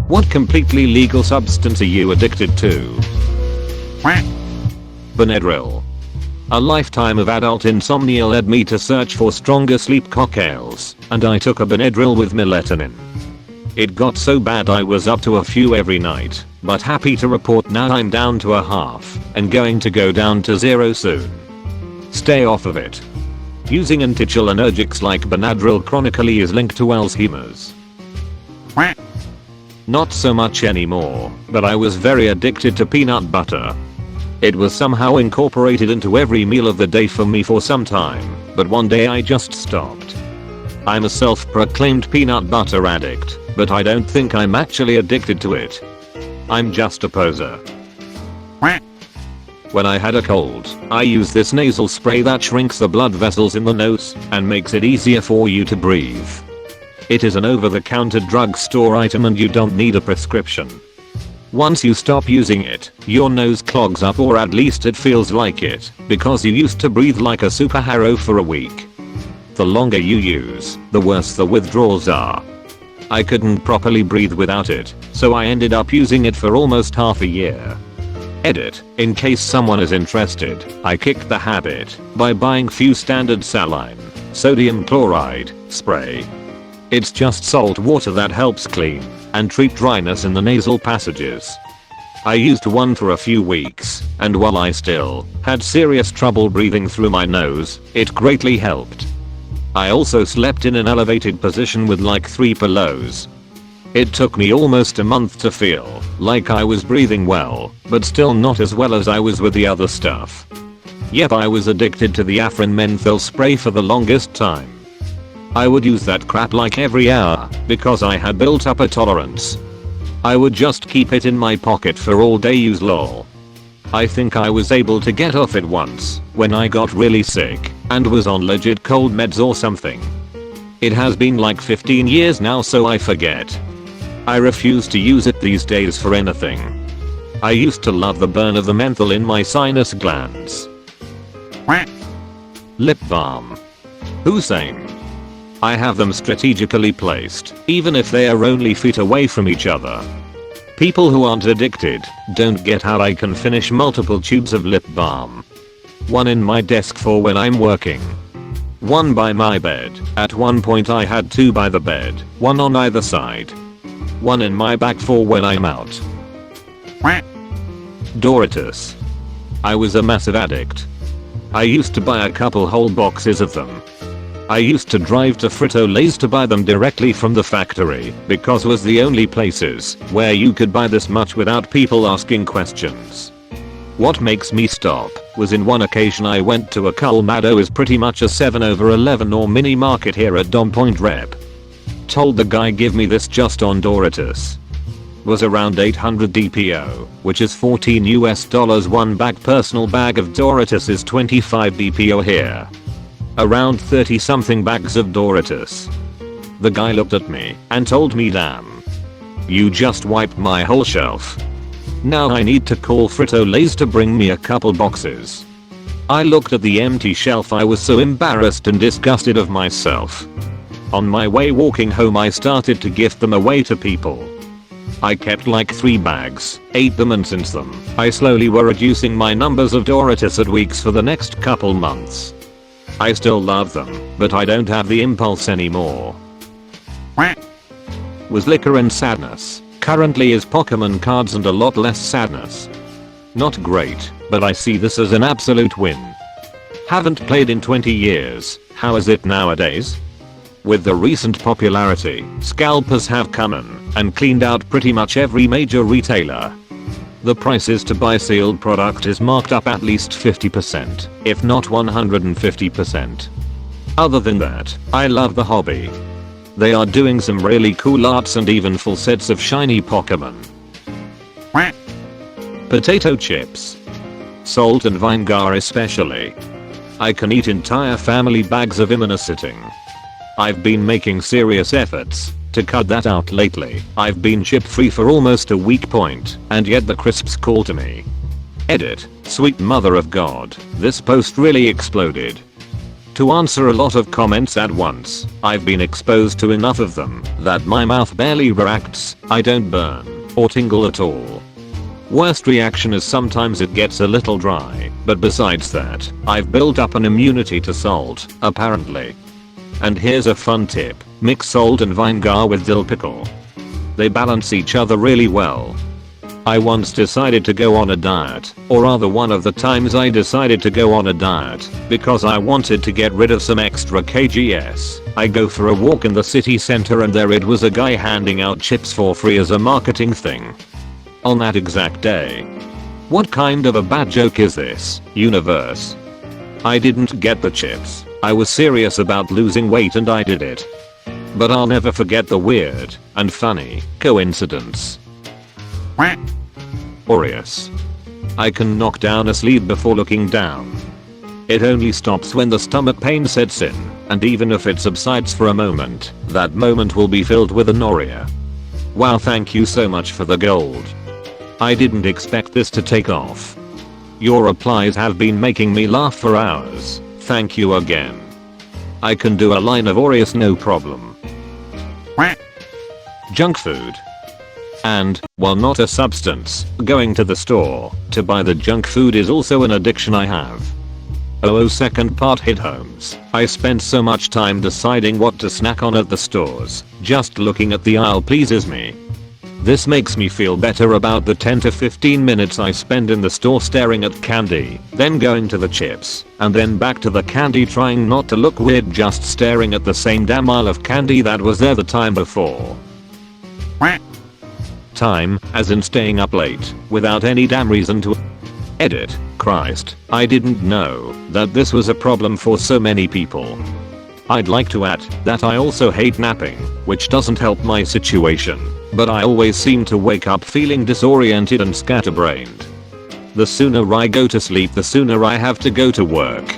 What completely legal substance are you addicted to? Benadryl. A lifetime of adult insomnia led me to search for stronger sleep cocktails, and I took a Benadryl with melatonin. It got so bad I was up to a few every night, but happy to report now I'm down to a half, and going to go down to 0 soon. Stay off of it. Using anticholinergics like Benadryl chronically is linked to Alzheimer's. Not so much anymore, but I was very addicted to peanut butter. It was somehow incorporated into every meal of the day for me for some time, but one day I just stopped. I'm a self-proclaimed peanut butter addict, but I don't think I'm actually addicted to it. I'm just a poser. When I had a cold, I use this nasal spray that shrinks the blood vessels in the nose and makes it easier for you to breathe. It is an over-the-counter drugstore item and you don't need a prescription. Once you stop using it, your nose clogs up, or at least it feels like it, because you used to breathe like a superhero for a week. The longer you use, the worse the withdrawals are. I couldn't properly breathe without it, so I ended up using it for almost half a year. Edit, in case someone is interested, I kicked the habit by buying few standard saline, sodium chloride, spray. It's just salt water that helps clean and treat dryness in the nasal passages. I used one for a few weeks, and while I still had serious trouble breathing through my nose, it greatly helped. I also slept in an elevated position with like 3 pillows. It took me almost a month to feel like I was breathing well, but still not as well as I was with the other stuff. Yep, I was addicted to the Afrin menthol spray for the longest time. I would use that crap like every hour because I had built up a tolerance. I would just keep it in my pocket for all day use lol. I think I was able to get off it once when I got really sick and was on legit cold meds or something. It has been like 15 years now, so I forget. I refuse to use it these days for anything. I used to love the burn of the menthol in my sinus glands. Lip balm. Hussein. I have them strategically placed, even if they are only feet away from each other. People who aren't addicted don't get how I can finish multiple tubes of lip balm. One in my desk for when I'm working. One by my bed. At one point I had 2 by the bed, one on either side. One in my bag for when I'm out. Doritos. I was a massive addict. I used to buy a couple whole boxes of them. I used to drive to Frito-Lay's to buy them directly from the factory because was the only places where you could buy this much without people asking questions. What makes me stop was in one occasion I went to a Colmado, is pretty much a 7/11 or mini market here at Dom Point Rep. Told the guy give me this just on Doritos. Was around 800 DPO, which is $14 US. One bag personal bag of Doritos is 25 DPO here. Around 30 something bags of Doritos. The guy looked at me and told me, damn. You just wiped my whole shelf. Now I need to call Frito-Lay's to bring me a couple boxes. I looked at the empty shelf. I was so embarrassed and disgusted of myself. On my way walking home I started to gift them away to people. I kept like 3 bags, ate them, and since them, I slowly were reducing my numbers of Doritos at weeks for the next couple months. I still love them, but I don't have the impulse anymore. Was liquor and sadness. Currently is Pokemon cards and a lot less sadness. Not great, but I see this as an absolute win. Haven't played in 20 years, how is it nowadays? With the recent popularity, scalpers have come in and cleaned out pretty much every major retailer. The prices to buy sealed product is marked up at least 50%, if not 150%. Other than that, I love the hobby. They are doing some really cool arts and even full sets of shiny Pokemon. Potato chips. Salt and vinegar especially. I can eat entire family bags of them in a sitting. I've been making serious efforts to cut that out lately. I've been chip free for almost a week point, and yet the crisps call to me. Edit, sweet mother of God, this post really exploded. to answer a lot of comments at once. I've been exposed to enough of them that my mouth barely reacts. I don't burn or tingle at all. Worst reaction is sometimes it gets a little dry, but besides that, I've built up an immunity to salt, apparently. And here's a fun tip, mix salt and vinegar with dill pickle. They balance each other really well. I once decided to go on a diet, or rather one of the times I decided to go on a diet, because I wanted to get rid of some extra kgs. I go for a walk in the city center and there it was a guy handing out chips for free as a marketing thing. On that exact day. What kind of a bad joke is this, universe? I didn't get the chips. I was serious about losing weight and I did it. But I'll never forget the weird and funny coincidence. Aureus. I can knock down a sleep before looking down. It only stops when the stomach pain sets in, and even if it subsides for a moment, that moment will be filled with anorexia. Wow, thank you so much for the gold. I didn't expect this to take off. Your replies have been making me laugh for hours. Thank you again. I can do a line of Aureus no problem. Junk food. And, while not a substance, going to the store to buy the junk food is also an addiction I have. Oh, second part hit homes. I spent so much time deciding what to snack on at the stores. Just looking at the aisle pleases me. This makes me feel better about the 10 to 15 minutes I spend in the store staring at candy, then going to the chips, and then back to the candy trying not to look weird just staring at the same damn aisle of candy that was there the time before. Time, as in staying up late, without any damn reason to edit. Christ, I didn't know that this was a problem for so many people. I'd like to add that I also hate napping, which doesn't help my situation, but I always seem to wake up feeling disoriented and scatterbrained. The sooner I go to sleep the sooner I have to go to work.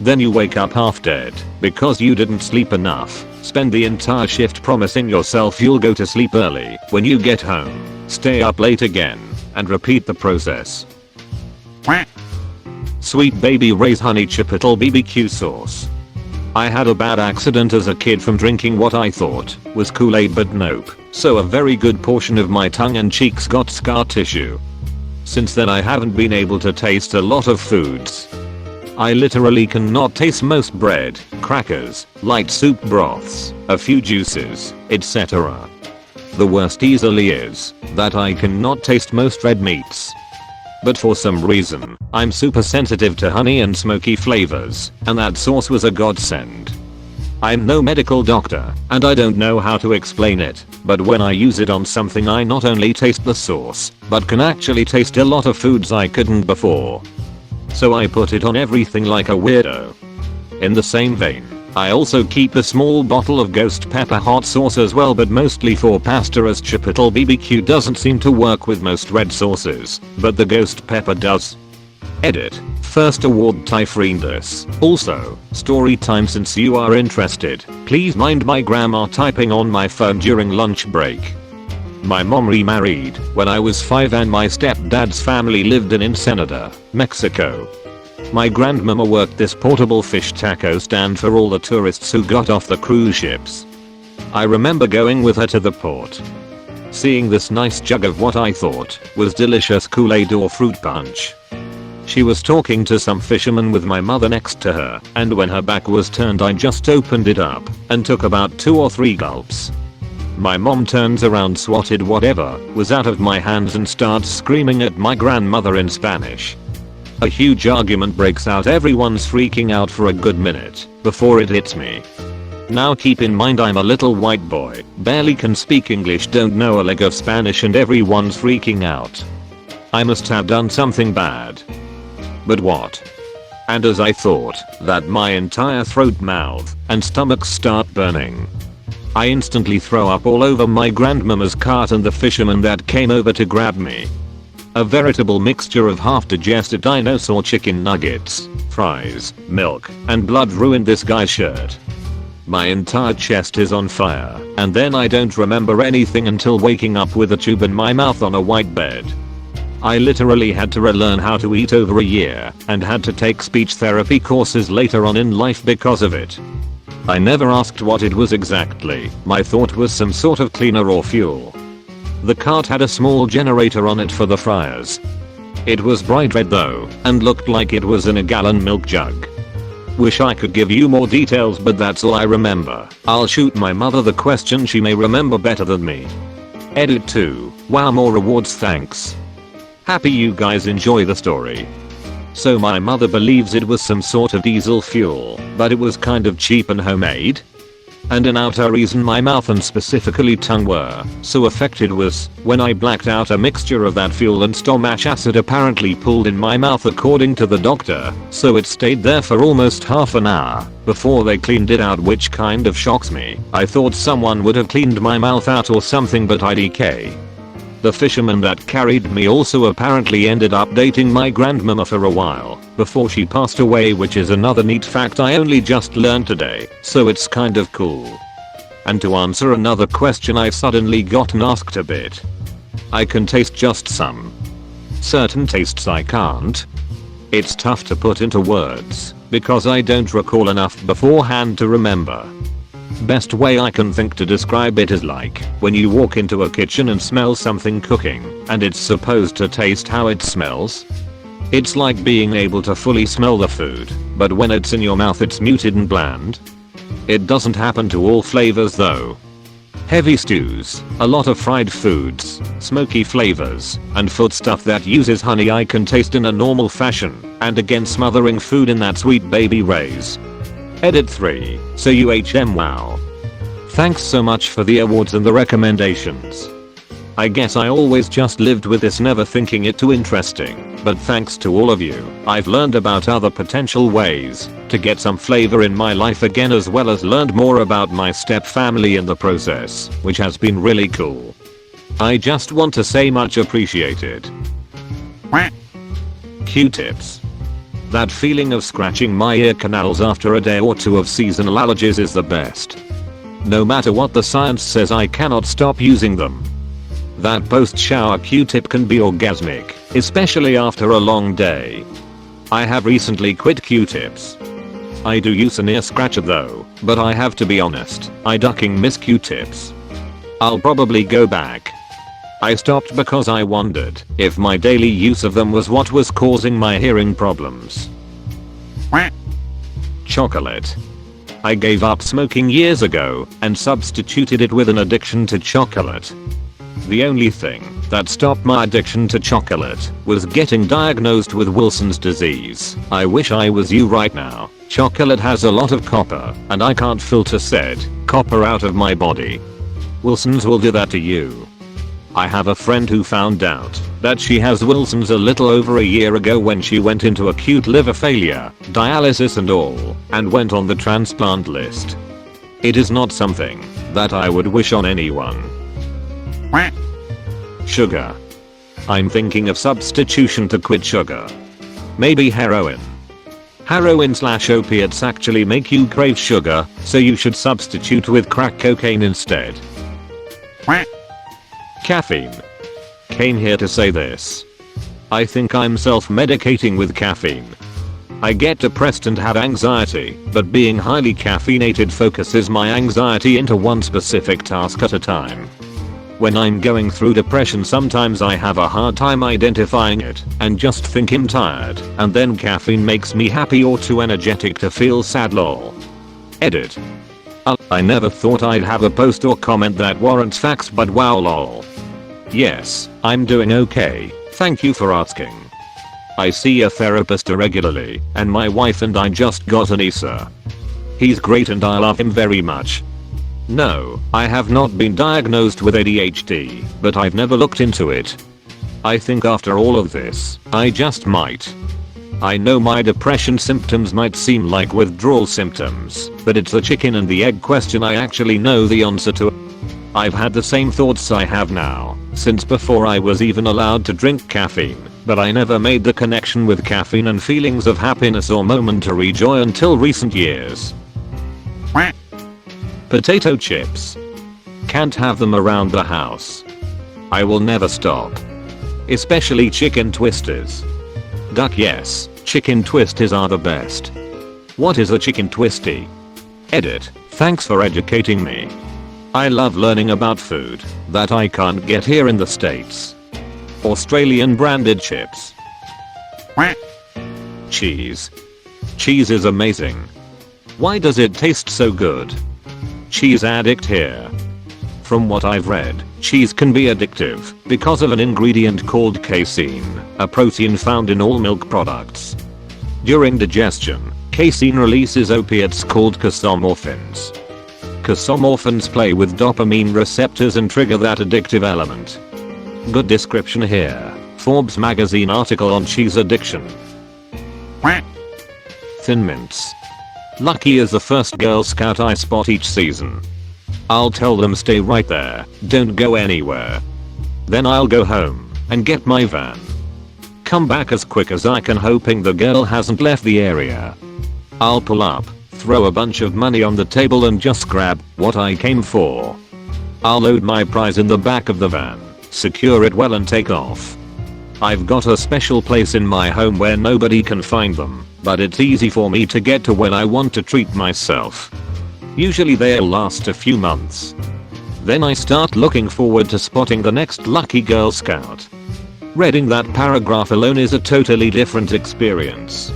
Then you wake up half dead because you didn't sleep enough. Spend the entire shift promising yourself you'll go to sleep early. When you get home, stay up late again, and repeat the process. Sweet Baby Ray's Honey Chipotle BBQ Sauce. I had a bad accident as a kid from drinking what I thought was Kool-Aid, but nope, so a very good portion of my tongue and cheeks got scar tissue. Since then I haven't been able to taste a lot of foods. I literally cannot taste most bread, crackers, light soup broths, a few juices, etc. The worst easily is that I cannot taste most red meats. But for some reason, I'm super sensitive to honey and smoky flavors, and that sauce was a godsend. I'm no medical doctor, and I don't know how to explain it, but when I use it on something I not only taste the sauce, but can actually taste a lot of foods I couldn't before. So I put it on everything like a weirdo. In the same vein, I also keep a small bottle of ghost pepper hot sauce as well, but mostly for pasta, as Chipotle BBQ doesn't seem to work with most red sauces, but the ghost pepper does. Edit. First award Typhoondas. Also, story time since you are interested. Please mind my grandma typing on my phone during lunch break. My mom remarried when I was 5 and my stepdad's family lived in Ensenada, Mexico. My grandmama worked this portable fish taco stand for all the tourists who got off the cruise ships. I remember going with her to the port. Seeing this nice jug of what I thought was delicious Kool-Aid or fruit punch. She was talking to some fisherman with my mother next to her, and when her back was turned I just opened it up and took about 2 or 3 gulps. My mom turns around, swatted whatever was out of my hands and starts screaming at my grandmother in Spanish. A huge argument breaks out, everyone's freaking out for a good minute before it hits me. Now keep in mind I'm a little white boy, barely can speak English, don't know a lick of Spanish, and everyone's freaking out. I must have done something bad. But what? And as I thought that, my entire throat, mouth, and stomach start burning. I instantly throw up all over my grandmama's cart and the fisherman that came over to grab me. A veritable mixture of half-digested dinosaur chicken nuggets, fries, milk, and blood ruined this guy's shirt. My entire chest is on fire, and then I don't remember anything until waking up with a tube in my mouth on a white bed. I literally had to relearn how to eat over a year and had to take speech therapy courses later on in life because of it. I never asked what it was exactly. My thought was some sort of cleaner or fuel. The cart had a small generator on it for the fryers. It was bright red though and looked like it was in a gallon milk jug. Wish I could give you more details, but that's all I remember. I'll shoot my mother the question, she may remember better than me. Edit 2. Wow, more rewards, thanks. Happy you guys enjoy the story. So my mother believes it was some sort of diesel fuel, but it was kind of cheap and homemade. And an outer reason my mouth and specifically tongue were so affected was when I blacked out, a mixture of that fuel and stomach acid apparently pooled in my mouth according to the doctor, so it stayed there for almost half an hour before they cleaned it out, which kind of shocks me. I thought someone would have cleaned my mouth out or something, but IDK. The fisherman that carried me also apparently ended up dating my grandmama for a while before she passed away, which is another neat fact I only just learned today, so it's kind of cool. And to answer another question I've suddenly gotten asked a bit. I can taste just some. Certain tastes I can't. It's tough to put into words because I don't recall enough beforehand to remember. Best way I can think to describe it is like when you walk into a kitchen and smell something cooking and it's supposed to taste how it smells. It's like being able to fully smell the food, but when it's in your mouth it's muted and bland. It doesn't happen to all flavors though. Heavy stews, a lot of fried foods, smoky flavors, and food stuff that uses honey I can taste in a normal fashion, and again smothering food in that sweet baby rays. Edit 3. So UHM, wow. Thanks so much for the awards and the recommendations. I guess I always just lived with this, never thinking it too interesting, but thanks to all of you, I've learned about other potential ways to get some flavor in my life again, as well as learned more about my step family in the process, which has been really cool. I just want to say much appreciated. Q-tips. That feeling of scratching my ear canals after a day or two of seasonal allergies is the best. No matter what the science says, I cannot stop using them. That post-shower Q-tip can be orgasmic, especially after a long day. I have recently quit Q-tips. I do use an ear scratcher though, but I have to be honest, I ducking miss Q-tips. I'll probably go back. I stopped because I wondered if my daily use of them was what was causing my hearing problems. Chocolate. I gave up smoking years ago and substituted it with an addiction to chocolate. The only thing that stopped my addiction to chocolate was getting diagnosed with Wilson's disease. I wish I was you right now. Chocolate has a lot of copper and I can't filter said copper out of my body. Wilson's will do that to you. I have a friend who found out that she has Wilson's a little over a year ago when she went into acute liver failure, dialysis and all, and went on the transplant list. It is not something that I would wish on anyone. Sugar. I'm thinking of substitution to quit sugar. Maybe heroin. Heroin/opiates actually make you crave sugar, so you should substitute with crack cocaine instead. Caffeine. Came here to say this. I think I'm self-medicating with caffeine. I get depressed and have anxiety, but being highly caffeinated focuses my anxiety into one specific task at a time. When I'm going through depression, sometimes I have a hard time identifying it and just think I'm tired, and then caffeine makes me happy or too energetic to feel sad, lol. Edit. I never thought I'd have a post or comment that warrants facts, but wow, lol. Yes, I'm doing okay, thank you for asking. I see a therapist regularly, and my wife and I just got an ESA. He's great and I love him very much. No, I have not been diagnosed with ADHD, but I've never looked into it. I think after all of this, I just might. I know my depression symptoms might seem like withdrawal symptoms, but it's the chicken and the egg question I actually know the answer to. I've had the same thoughts I have now since before I was even allowed to drink caffeine, but I never made the connection with caffeine and feelings of happiness or momentary joy until recent years. Potato chips. Can't have them around the house. I will never stop. especially chicken twisters. Duck yes, chicken twisters are the best. What is a chicken twisty? Edit, thanks for educating me. I love learning about food that I can't get here in the States. Australian branded chips. Cheese. Cheese is amazing. Why does it taste so good? Cheese addict here. From what I've read, cheese can be addictive because of an ingredient called casein, a protein found in all milk products. During digestion, casein releases opiates called casomorphins. Casomorphins play with dopamine receptors and trigger that addictive element. Good description here. Forbes magazine article on cheese addiction. Thin Mints. Lucky is the first Girl Scout I spot each season. I'll tell them stay right there, don't go anywhere. Then I'll go home and get my van. Come back as quick as I can, hoping the girl hasn't left the area. I'll pull up, throw a bunch of money on the table and just grab what I came for. I'll load my prize in the back of the van, secure it well and take off. I've got a special place in my home where nobody can find them, but it's easy for me to get to when I want to treat myself. Usually they'll last a few months. Then I start looking forward to spotting the next lucky Girl Scout. Reading that paragraph alone is a totally different experience.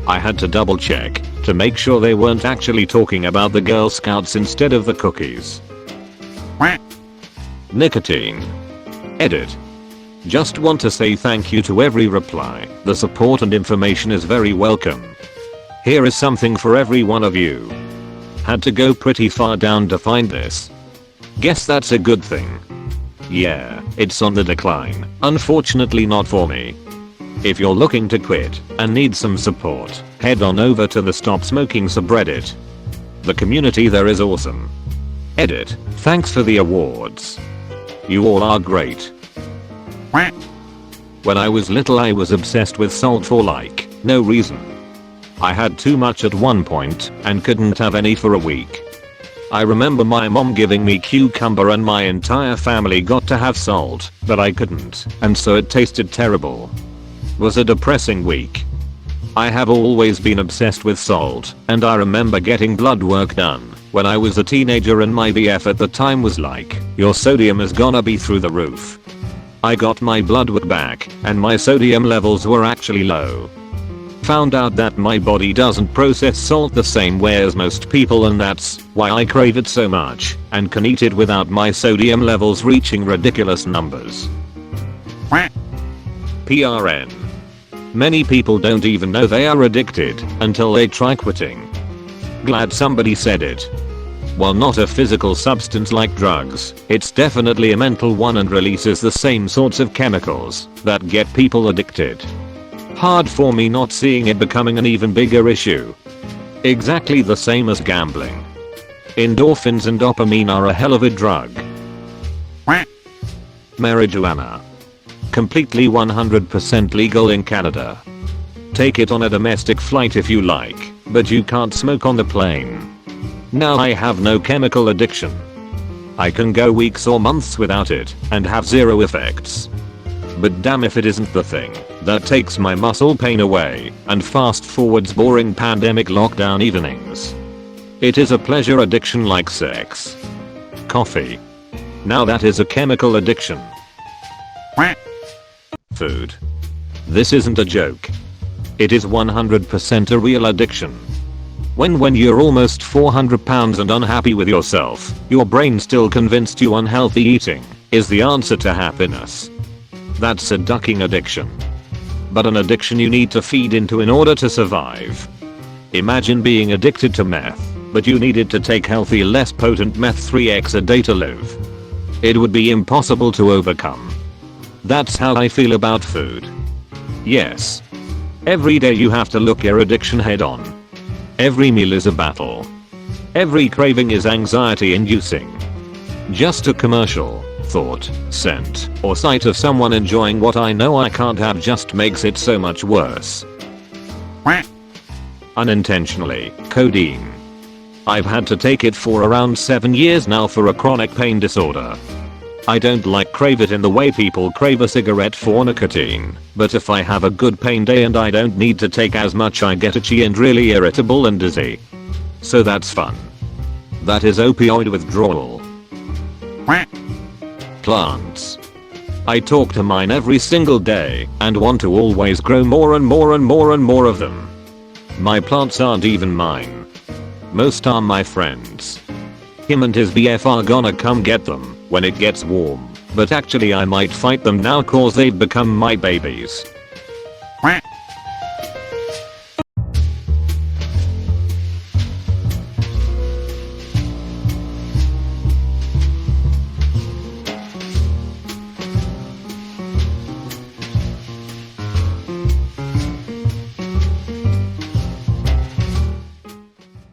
I had to double check to make sure they weren't actually talking about the Girl Scouts instead of the cookies. Nicotine. Edit. Just want to say thank you to every reply. The support and information is very welcome. Here is something for every one of you. Had to go pretty far down to find this. Guess that's a good thing. Yeah, it's on the decline. Unfortunately not for me. If you're looking to quit and need some support, head on over to the Stop Smoking subreddit. The community there is awesome. Edit, thanks for the awards. You all are great. When I was little I was obsessed with salt for like no reason. I had too much at one point and couldn't have any for a week. I remember my mom giving me cucumber and my entire family got to have salt, but I couldn't, and so it tasted terrible. Was a depressing week. I have always been obsessed with salt, and I remember getting blood work done when I was a teenager and my BF at the time was like, your sodium is gonna be through the roof. I got my blood work back and my sodium levels were actually low. Found out that my body doesn't process salt the same way as most people, and that's why I crave it so much and can eat it without my sodium levels reaching ridiculous numbers. PRN. Many people don't even know they are addicted until they try quitting. Glad somebody said it. While not a physical substance like drugs, it's definitely a mental one and releases the same sorts of chemicals that get people addicted. Hard for me not seeing it becoming an even bigger issue. Exactly the same as gambling. Endorphins and dopamine are a hell of a drug. Marijuana. Completely 100% legal in Canada. Take it on a domestic flight if you like, but you can't smoke on the plane. Now I have no chemical addiction. I can go weeks or months without it and have zero effects. But damn if it isn't the thing that takes my muscle pain away and fast forwards boring pandemic lockdown evenings. It is a pleasure addiction like sex. Coffee. Now that is a chemical addiction. Food. This isn't a joke. It is 100% a real addiction. When you're almost 400 pounds and unhappy with yourself, your brain still convinced you unhealthy eating is the answer to happiness. That's a ducking addiction. But an addiction you need to feed into in order to survive. Imagine being addicted to meth, but you needed to take healthy, less potent meth 3x a day to live. It would be impossible to overcome. That's how I feel about food. Yes. Every day you have to look your addiction head on. Every meal is a battle. Every craving is anxiety inducing. Just a commercial, thought, scent, or sight of someone enjoying what I know I can't have just makes it so much worse. Unintentionally, codeine. I've had to take it for around 7 years now for a chronic pain disorder. I don't like crave it in the way people crave a cigarette for nicotine, but if I have a good pain day and I don't need to take as much I get itchy and really irritable and dizzy. So that's fun. That is opioid withdrawal. Plants. I talk to mine every single day and want to always grow more and more and more and more of them. My plants aren't even mine. Most are my friends. Him and his BF are gonna come get them when it gets warm, but actually I might fight them now cause they've become my babies.